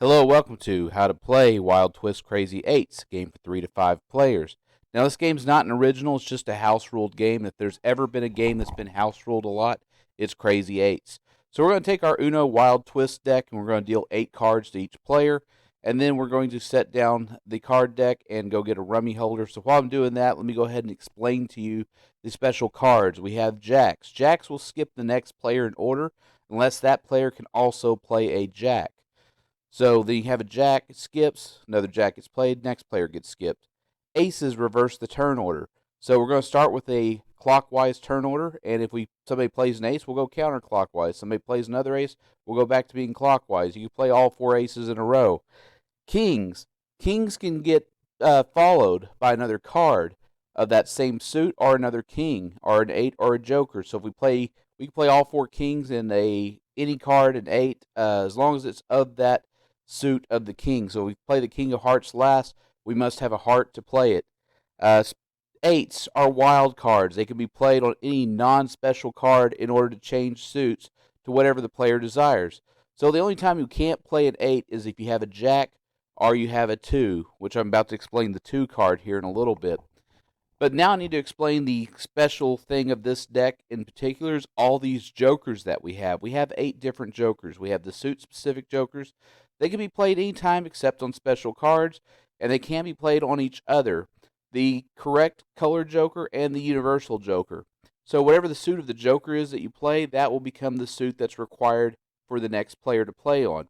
Hello, welcome to How to Play Wild Twist Crazy 8's, game for 3 to 5 players. Now, this game's not an original, it's just a house-ruled game. If there's ever been a game that's been house-ruled a lot, it's Crazy 8's. So we're going to take our Uno Wild Twist deck, and we're going to deal 8 cards to each player, and then we're going to set down the card deck and go get a rummy holder. So while I'm doing that, let me go ahead and explain to you the special cards. We have jacks. Jacks will skip the next player in order, unless that player can also play a jack. So then you have a jack, it skips, another jack gets played, next player gets skipped. Aces reverse the turn order. So we're going to start with a clockwise turn order, and if somebody plays an ace, we'll go counterclockwise. Somebody plays another ace, we'll go back to being clockwise. You can play all 4 aces in a row. Kings. Kings can get followed by another card of that same suit, or another king, or an 8, or a joker. So if we can play all 4 kings in any card, an 8, as long as it's of that suit of the king. So we play the king of hearts last. We must have a heart to play it. Uh, 8s are wild cards. They can be played on any non-special card in order to change suits to whatever the player desires. So the only time you can't play an 8 is if you have a jack or you have a 2, which I'm about to explain the 2 card here in a little bit. But now I need to explain the special thing of this deck in particular is all these jokers that we have. We have 8 different jokers. We have the suit-specific jokers. They can be played anytime except on special cards, and they can be played on each other. The correct color joker and the universal joker. So whatever the suit of the joker is that you play, that will become the suit that's required for the next player to play on.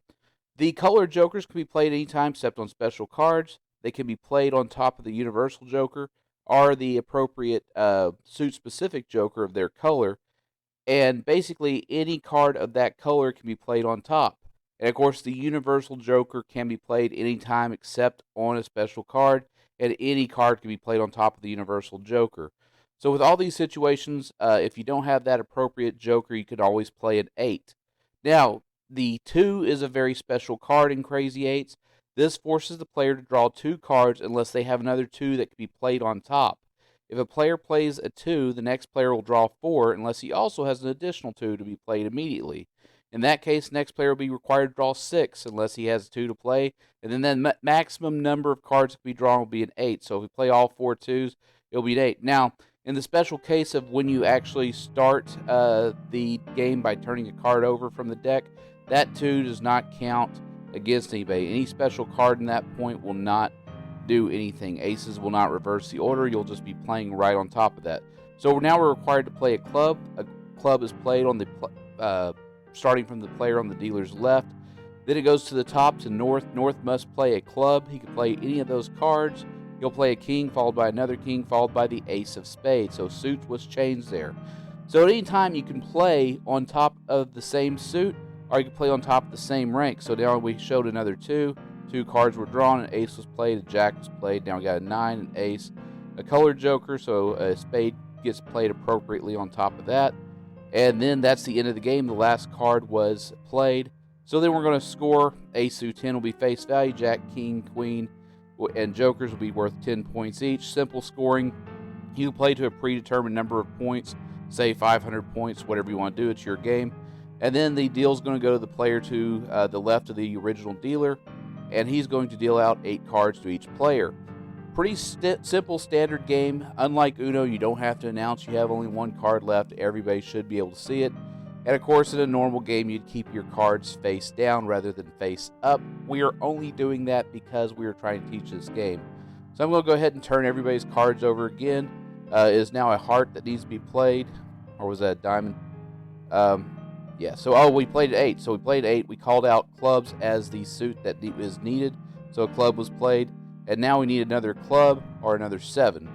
The color jokers can be played anytime except on special cards. They can be played on top of the universal joker or the appropriate suit-specific joker of their color. And basically, any card of that color can be played on top. And of course, the universal joker can be played anytime except on a special card, and any card can be played on top of the universal joker. So with all these situations, if you don't have that appropriate joker, you could always play an 8. Now, the 2 is a very special card in Crazy 8's. This forces the player to draw 2 cards unless they have another 2 that can be played on top. If a player plays a 2, the next player will draw 4 unless he also has an additional 2 to be played immediately. In that case, next player will be required to draw 6 unless he has 2 to play. And then the maximum number of cards to be drawn will be an 8. So if we play all 4 2s, it'll be an 8. Now, in the special case of when you actually start the game by turning a card over from the deck, that 2 does not count against anybody. Any special card in that point will not do anything. Aces will not reverse the order. You'll just be playing right on top of that. So now we're required to play a club. A club is played on the starting from the player on the dealer's left. Then it goes to the top to North. North must play a club. He can play any of those cards. He'll play a king, followed by another king, followed by the ace of spades. So suit was changed there. So at any time you can play on top of the same suit, or you can play on top of the same rank. So now we showed another 2. 2 cards were drawn, an ace was played, a jack was played. Now we got a 9, an ace, a colored joker, so a spade gets played appropriately on top of that. And then that's the end of the game. The last card was played. So then we're going to score. Ace through 10 will be face value. Jack, king, queen, and jokers will be worth 10 points each. Simple scoring. You play to a predetermined number of points, say 500 points, whatever you want to do. It's your game. And then the deal is going to go to the player to the left of the original dealer, and he's going to deal out 8 cards to each player. Pretty simple standard game. Unlike Uno, you don't have to announce you have only 1 card left. Everybody should be able to see it. And of course, in a normal game, you'd keep your cards face down rather than face up. We are only doing that because we are trying to teach this game. So I'm going to go ahead and turn everybody's cards over again. It is now a heart that needs to be played. Or was that a diamond? Yeah, so we played 8. So we played 8. We called out clubs as the suit that is needed. So a club was played. And now we need another club or another 7.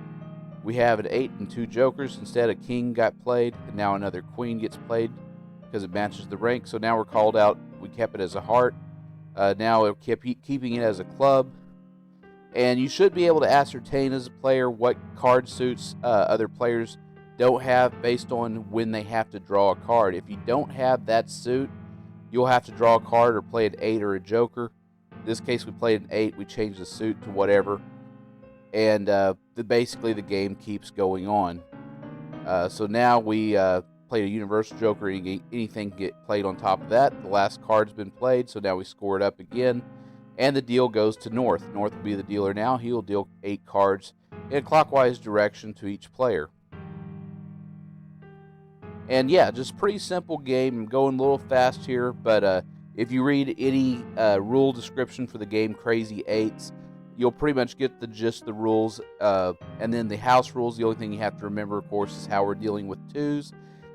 We have an 8 and 2 jokers. Instead, a king got played, and now another queen gets played because it matches the rank. So now we're called out. We kept it as a heart. Now we're keeping it as a club. And you should be able to ascertain as a player what card suits other players don't have based on when they have to draw a card. If you don't have that suit, you'll have to draw a card or play an 8 or a joker. In this case, we played an 8. We changed the suit to whatever. And basically, the game keeps going on. So now we played a universal joker. Anything can get played on top of that. The last card's been played, so now we score it up again. and the deal goes to North. North will be the dealer now. He will deal 8 cards in a clockwise direction to each player. And yeah, just pretty simple game. I'm going a little fast here, but if you read any rule description for the game Crazy 8's, you'll pretty much get the gist of the rules. And then the house rules, the only thing you have to remember, of course, is how we're dealing with 2s,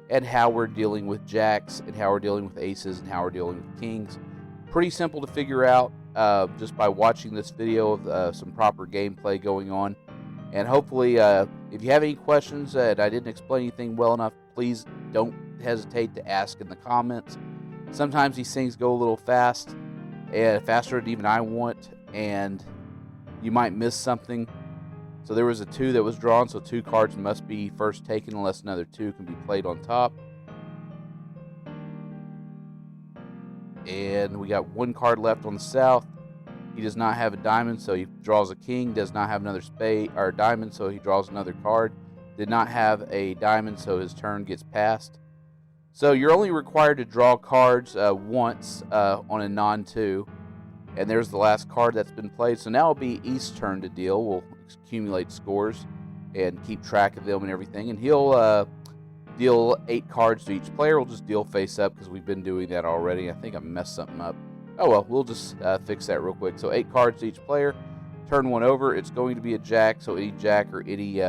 and how we're dealing with jacks, and how we're dealing with aces, and how we're dealing with kings. Pretty simple to figure out just by watching this video of some proper gameplay going on. And hopefully, if you have any questions and I didn't explain anything well enough, please don't hesitate to ask in the comments. Sometimes these things go a little fast, and faster than even I want, and you might miss something. So there was a 2 that was drawn, so 2 cards must be first taken unless another 2 can be played on top. And we got 1 card left on the south. He does not have a diamond, so he draws a king. Does not have another spade or diamond, so he draws another card. Did not have a diamond, so his turn gets passed. So you're only required to draw cards once on a non-2. And there's the last card that's been played. So now it'll be East's turn to deal. We'll accumulate scores and keep track of them and everything. And he'll deal 8 cards to each player. We'll just deal face up because we've been doing that already. I think I messed something up. Oh well, we'll just fix that real quick. So 8 cards to each player. Turn 1 over. It's going to be a jack, so any jack or any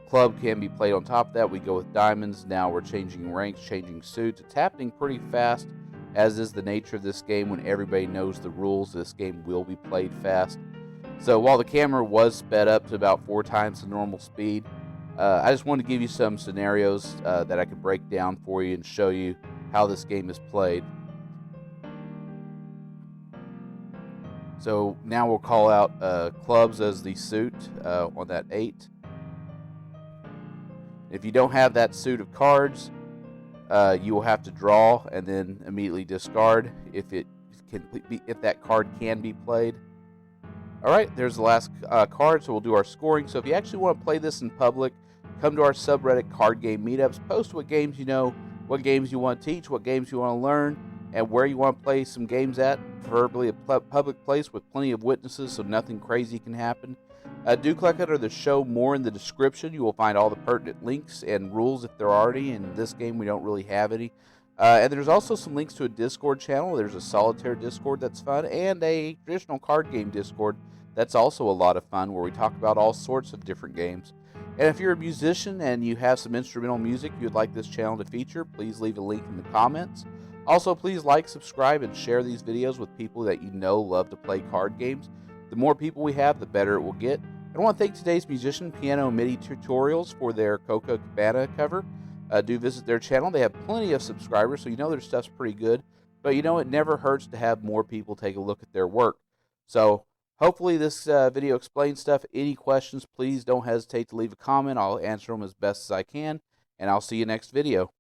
club can be played on top of that. We go with diamonds. Now we're changing ranks, changing suits. It's happening pretty fast, as is the nature of this game. When everybody knows the rules, this game will be played fast. So while the camera was sped up to about 4 times the normal speed, I just wanted to give you some scenarios that I could break down for you and show you how this game is played. So now we'll call out clubs as the suit on that 8. If you don't have that suit of cards, you will have to draw and then immediately discard if that card can be played. All right, there's the last card, so we'll do our scoring. So if you actually want to play this in public, come to our subreddit Card Game Meetups. Post what games you know, what games you want to teach, what games you want to learn, and where you want to play some games at, preferably a public place with plenty of witnesses so nothing crazy can happen. Do click under the show more in the description. You will find all the pertinent links and rules if there are already. In this game, we don't really have any. And there's also some links to a Discord channel. There's a solitaire Discord that's fun, and a traditional card game Discord that's also a lot of fun, where we talk about all sorts of different games. And if you're a musician and you have some instrumental music you'd like this channel to feature, please leave a link in the comments. Also, please like, subscribe, and share these videos with people that you know love to play card games. The more people we have, the better it will get. I want to thank today's musician, Piano MIDI Tutorials, for their Coco Cabana cover. Do visit their channel. They have plenty of subscribers, so you know their stuff's pretty good. But you know, it never hurts to have more people take a look at their work. So hopefully this video explains stuff. Any questions, please don't hesitate to leave a comment. I'll answer them as best as I can, and I'll see you next video.